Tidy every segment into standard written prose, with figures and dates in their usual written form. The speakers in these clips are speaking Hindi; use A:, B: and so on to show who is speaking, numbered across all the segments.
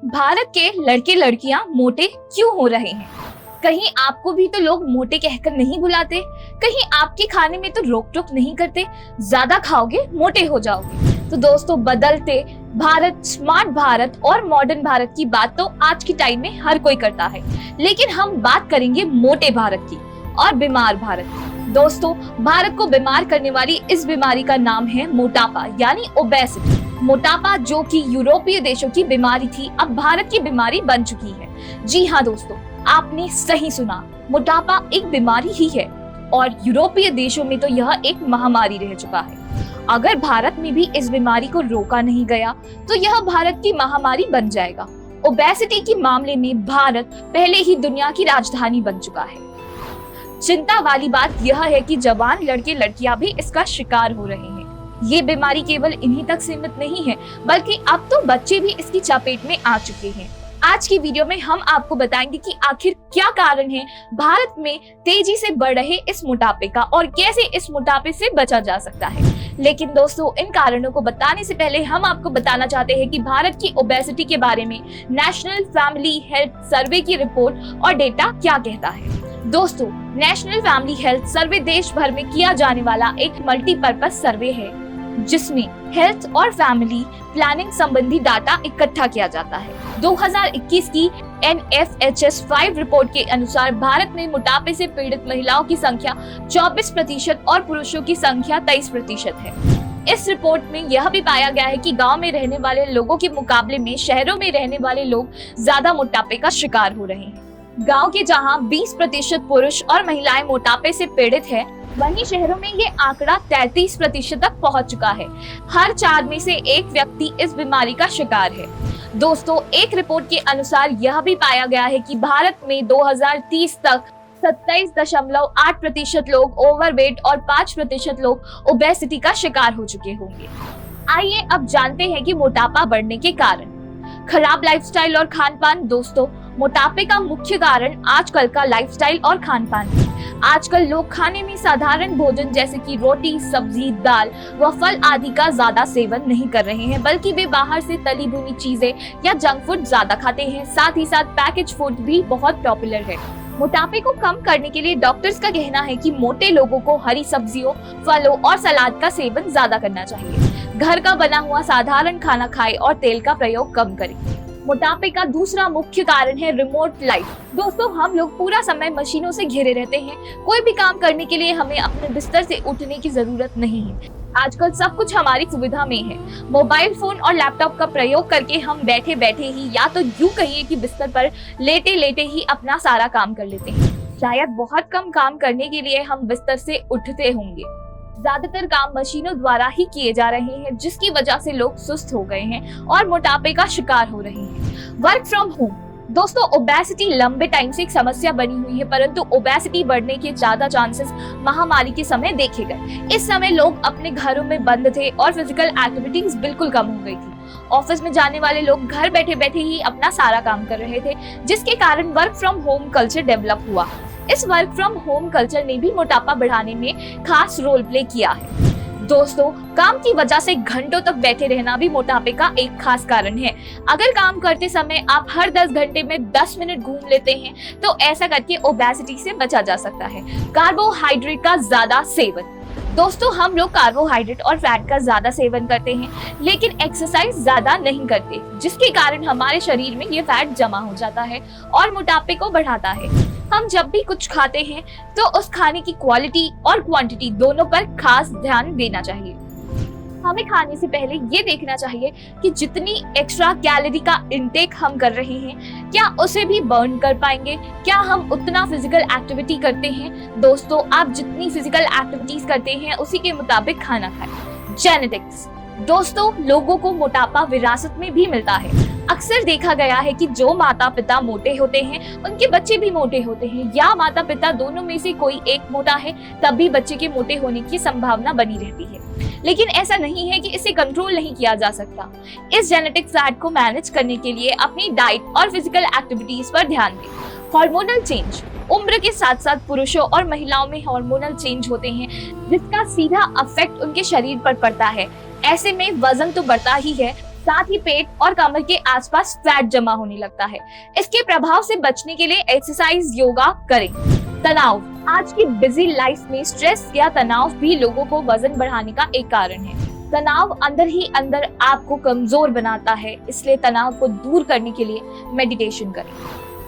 A: भारत के लड़के लड़कियां मोटे क्यों हो रहे हैं? कहीं आपको भी तो लोग मोटे कहकर नहीं बुलाते? कहीं आपके खाने में तो रोक टोक नहीं करते, ज्यादा खाओगे मोटे हो जाओगे? तो दोस्तों, बदलते भारत, स्मार्ट भारत और मॉडर्न भारत की बात तो आज की टाइम में हर कोई करता है, लेकिन हम बात करेंगे मोटे भारत की और बीमार भारत की। दोस्तों, भारत को बीमार करने वाली इस बीमारी का नाम है मोटापा यानी ओबेसिटी। मोटापा जो कि यूरोपीय देशों की बीमारी थी, अब भारत की बीमारी बन चुकी है। जी हाँ दोस्तों, आपने सही सुना, मोटापा एक बीमारी ही है और यूरोपीय देशों में तो यह एक महामारी रह चुका है। अगर भारत में भी इस बीमारी को रोका नहीं गया तो यह भारत की महामारी बन जाएगा। ओबेसिटी के मामले में भारत पहले ही दुनिया की राजधानी बन चुका है। चिंता वाली बात यह है कि जवान लड़के लड़कियां भी इसका शिकार हो रहे हैं। ये बीमारी केवल इन्हीं तक सीमित नहीं है, बल्कि अब तो बच्चे भी इसकी चपेट में आ चुके हैं। आज की वीडियो में हम आपको बताएंगे कि आखिर क्या कारण है भारत में तेजी से बढ़ रहे इस मोटापे का और कैसे इस मोटापे से बचा जा सकता है। लेकिन दोस्तों, इन कारणों को बताने से पहले हम आपको बताना चाहते हैं कि भारत की ओबेसिटी के बारे में नेशनल फैमिली हेल्थ सर्वे की रिपोर्ट और डेटा क्या कहता है। दोस्तों, नेशनल फैमिली हेल्थ सर्वे देश भर में किया जाने वाला एक मल्टीपर्पज सर्वे है, जिसमें हेल्थ और फैमिली प्लानिंग संबंधी डाटा इकट्ठा किया जाता है। 2021 की NFHS 5 रिपोर्ट के अनुसार भारत में मोटापे से पीड़ित महिलाओं की संख्या 24% और पुरुषों की संख्या 23% है। इस रिपोर्ट में यह भी पाया गया है कि गांव में रहने वाले लोगों के मुकाबले में शहरों में रहने वाले लोग ज्यादा मोटापे का शिकार हो रहे हैं। गांव के जहां 20% पुरुष और महिलाएं मोटापे से पीड़ित है, वहीं शहरों में ये आंकड़ा 33% तक पहुंच चुका है। हर 4 में से एक व्यक्ति इस बीमारी का शिकार है। दोस्तों, एक रिपोर्ट के अनुसार यह भी पाया गया है कि भारत में 2030 तक 27.8% लोग ओवरवेट और 5% लोग ओबेसिटी का शिकार हो चुके होंगे। आइए अब जानते हैं कि मोटापा बढ़ने के कारण। खराब लाइफस्टाइल और खान-पान। दोस्तों, मोटापे का मुख्य कारण आजकल का लाइफस्टाइल और खान-पान है। आजकल लोग खाने में साधारण भोजन जैसे कि रोटी, सब्जी, दाल व फल आदि का ज्यादा सेवन नहीं कर रहे हैं, बल्कि वे बाहर से तली भुनी चीजें या जंक फूड ज्यादा खाते हैं। साथ ही साथ पैकेज फूड भी बहुत पॉपुलर है। मोटापे को कम करने के लिए डॉक्टर्स का कहना है कि मोटे लोगों को हरी सब्जियों, फलों और सलाद का सेवन ज्यादा करना चाहिए। घर का बना हुआ साधारण खाना खाएं और तेल का प्रयोग कम करें। मोटापे का दूसरा मुख्य कारण है रिमोट लाइफ। दोस्तों, हम लोग पूरा समय मशीनों से घिरे रहते हैं। कोई भी काम करने के लिए हमें अपने बिस्तर से उठने की जरूरत नहीं है। आजकल सब कुछ हमारी सुविधा में है। मोबाइल फोन और लैपटॉप का प्रयोग करके हम बैठे बैठे ही, या तो यूं कहिए कि बिस्तर पर लेटे लेटे ही अपना सारा काम कर लेते हैं। शायद बहुत कम काम करने के लिए हम बिस्तर से उठते होंगे। ज्यादातर काम मशीनों द्वारा ही किए जा रहे हैं, जिसकी वजह से लोग सुस्त हो गए हैं और मोटापे का शिकार हो रहे हैं। Work from home. दोस्तों, ओबेसिटी लंबे टाइम से एक समस्या बनी हुई है, परंतु ओबेसिटी बढ़ने के ज्यादा चांसेस महामारी के समय देखे गए। इस समय लोग अपने घरों में बंद थे और फिजिकल एक्टिविटीज बिल्कुल कम हो गई थी। ऑफिस में जाने वाले लोग घर बैठे बैठे ही अपना सारा काम कर रहे थे, जिसके कारण work from home culture develop हुआ। इस वर्क फ्रॉम होम कल्चर ने भी मोटापा बढ़ाने में खास रोल प्ले किया है। दोस्तों, काम की वजह से घंटों तक बैठे रहना भी मोटापे का एक खास कारण है। अगर काम करते समय आप हर 10 घंटे में 10 मिनट घूम लेते हैं, तो ऐसा करके ओबेसिटी से बचा जा सकता है। कार्बोहाइड्रेट का ज्यादा सेवन। दोस्तों, हम लोग कार्बोहाइड्रेट और फैट का ज्यादा सेवन करते हैं, लेकिन एक्सरसाइज ज्यादा नहीं करते, जिसके कारण हमारे शरीर में ये फैट जमा हो जाता है और मोटापे को बढ़ाता है। हम जब भी कुछ खाते हैं तो उस खाने की क्वालिटी और क्वांटिटी दोनों पर खास ध्यान देना चाहिए। हमें खाने से पहले ये देखना चाहिए कि जितनी एक्स्ट्रा कैलोरी का इंटेक हम कर रहे हैं, क्या उसे भी बर्न कर पाएंगे, क्या हम उतना फिजिकल एक्टिविटी करते हैं। दोस्तों, आप जितनी फिजिकल एक्टिविटीज करते हैं उसी के मुताबिक खाना खाएं। जेनेटिक्स। दोस्तों, लोगों को मोटापा विरासत में भी मिलता है। अक्सर देखा गया है कि जो माता पिता मोटे होते हैं, उनके बच्चे भी मोटे होते हैं, या माता पिता दोनों में से कोई एक मोटा है, तब भी बच्चे के मोटे होने की संभावना बनी रहती है। लेकिन ऐसा नहीं है कि इसे कंट्रोल नहीं किया जा सकता। इस जेनेटिक फैट को मैनेज करने के लिए अपनी डाइट और फिजिकल एक्टिविटीज पर ध्यान दें। Hormonal change. उम्र के साथ साथ पुरुषों और महिलाओं में हार्मोनल चेंज होते हैं, जिसका सीधा इफेक्ट उनके शरीर पर पड़ता है। ऐसे में वजन तो बढ़ता ही है, साथ ही पेट और कमर के आसपास फैट जमा होने लगता है। इसके प्रभाव से बचने के लिए एक्सरसाइज, योगा करें। तनाव, आज की बिजी लाइफ में स्ट्रेस या तनाव भी लोगों को वजन बढ़ाने का एक कारण है। तनाव अंदर ही अंदर आपको कमजोर बनाता है, इसलिए तनाव को दूर करने के लिए मेडिटेशन करें।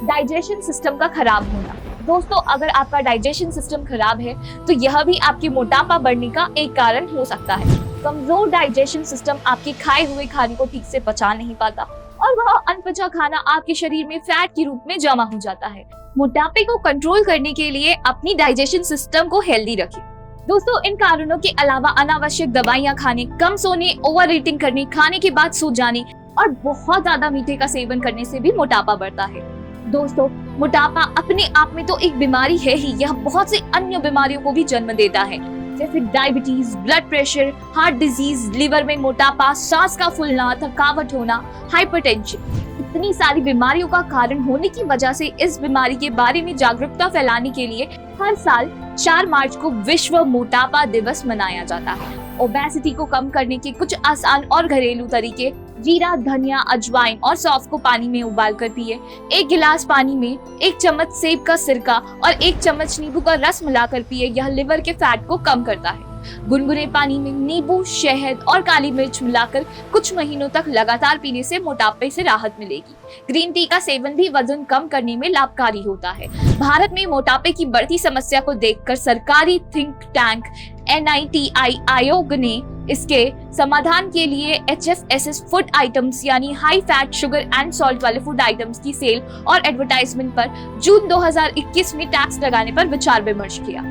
A: डाइजेशन सिस्टम का खराब होना, दोस्तों अगर आपका डाइजेशन सिस्टम खराब है तो यह भी आपके मोटापा बढ़ने का एक कारण हो सकता है। कमजोर डाइजेशन सिस्टम आपके खाए हुए खाने को ठीक से पचा नहीं पाता और वह अनपचा खाना आपके शरीर में फैट के रूप में जमा हो जाता है। मोटापे को कंट्रोल करने के लिए अपनी डाइजेशन सिस्टम को हेल्दी रखें। दोस्तों इन कारणों के अलावा अनावश्यक दवाइयां खाने, कम सोने, ओवर ईटिंग करने, खाने के बाद सो जाने और बहुत ज्यादा मीठे का सेवन करने से भी मोटापा बढ़ता है। दोस्तों मोटापा अपने आप में तो एक बीमारी है ही, यह बहुत सी अन्य बीमारियों को भी जन्म देता है, जैसे diabetes, blood pressure, heart disease, liver में मोटापा, सांस का फूलना, थकावट होना, हाइपरटेंशन। इतनी सारी बीमारियों का कारण होने की वजह से इस बीमारी के बारे में जागरूकता फैलाने के लिए हर साल 4 मार्च को विश्व मोटापा दिवस मनाया जाता है। ओबेसिटी को कम करने के कुछ आसान और घरेलू तरीके: जीरा, धनिया, अजवाइन और सौंफ को पानी में उबालकर पिए। 1 गिलास पानी में 1 चम्मच सेब का सिरका और 1 चम्मच नींबू का रस मिलाकर पिए, यह लिवर के फैट को कम करता है। गुनगुने पानी में नींबू, शहद और काली मिर्च मिलाकर कुछ महीनों तक लगातार पीने से मोटापे से राहत मिलेगी। ग्रीन टी का सेवन भी वजन कम करने में लाभकारी होता है। भारत में मोटापे की बढ़ती समस्या को देखकर सरकारी थिंक टैंक NITI आयोग ने इसके समाधान के लिए HFSS फूड आइटम्स यानी high fat, sugar and salt वाले फूड आइटम्स की सेल और एडवर्टाइजमेंट पर जून 2021 में टैक्स लगाने पर विचार विमर्श किया।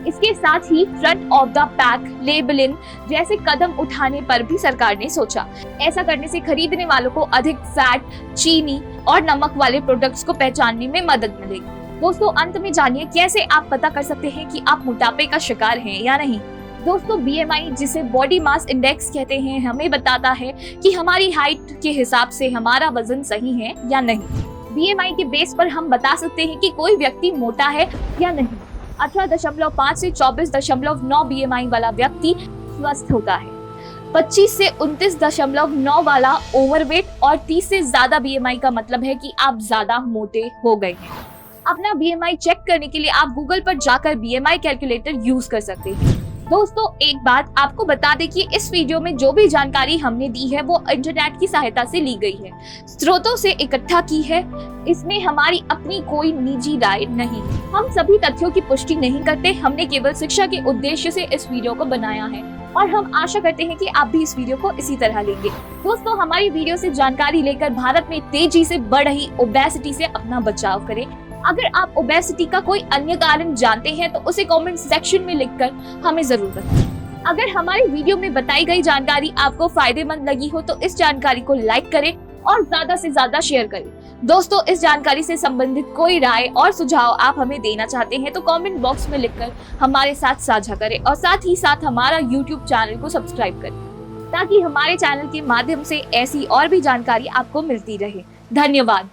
A: इसके साथ ही front of the pack labelling जैसे कदम उठाने पर भी सरकार ने सोचा। ऐसा करने से खरीदने वालों को अधिक फैट, चीनी और नमक वाले प्रोडक्ट्स को पहचानने में मदद मिलेगी। दोस्तों अंत में जानिए कैसे आप पता कर सकते हैं कि आप मोटापे का शिकार हैं या नहीं। दोस्तों BMI, जिसे बॉडी मास इंडेक्स कहते हैं, हमें बताता है कि हमारी हाइट के हिसाब से हमारा वजन सही है या नहीं। BMI के बेस पर हम बता सकते हैं कि कोई व्यक्ति मोटा है या नहीं। 18.5 से 24.9 BMI वाला व्यक्ति स्वस्थ होता है। 25 से 29.9 वाला ओवरवेट और 30 से ज्यादा BMI का मतलब है कि आप ज्यादा मोटे हो गए हैं। अपना BMI चेक करने के लिए आप गूगल पर जाकर BMI कैलकुलेटर यूज कर सकते हैं। दोस्तों एक बात आपको बता दें कि इस वीडियो में जो भी जानकारी हमने दी है वो इंटरनेट की सहायता से ली गई है, स्रोतों से इकट्ठा की है। इसमें हमारी अपनी कोई निजी राय नहीं है। हम सभी तथ्यों की पुष्टि नहीं करते, हमने केवल शिक्षा के उद्देश्य से इस वीडियो को बनाया है और हम आशा करते हैं कि आप भी इस वीडियो को इसी तरह लेंगे। दोस्तों हमारी वीडियो से जानकारी लेकर भारत में तेजी से बढ़ रही ओबेसिटी से अपना बचाव करें। अगर आप ओबेसिटी का कोई अन्य कारण जानते हैं तो उसे कमेंट सेक्शन में लिखकर हमें जरूर बताएं। अगर हमारी वीडियो में बताई गई जानकारी आपको फायदेमंद लगी हो तो इस जानकारी को लाइक करें और ज्यादा से ज्यादा शेयर करें। दोस्तों इस जानकारी से संबंधित कोई राय और सुझाव आप हमें देना चाहते हैं तो कमेंट बॉक्स में लिखकर हमारे साथ साझा करें और साथ ही साथ हमारा YouTube चैनल को सब्सक्राइब करें ताकि हमारे चैनल के माध्यम से ऐसी और भी जानकारी आपको मिलती रहे। धन्यवाद।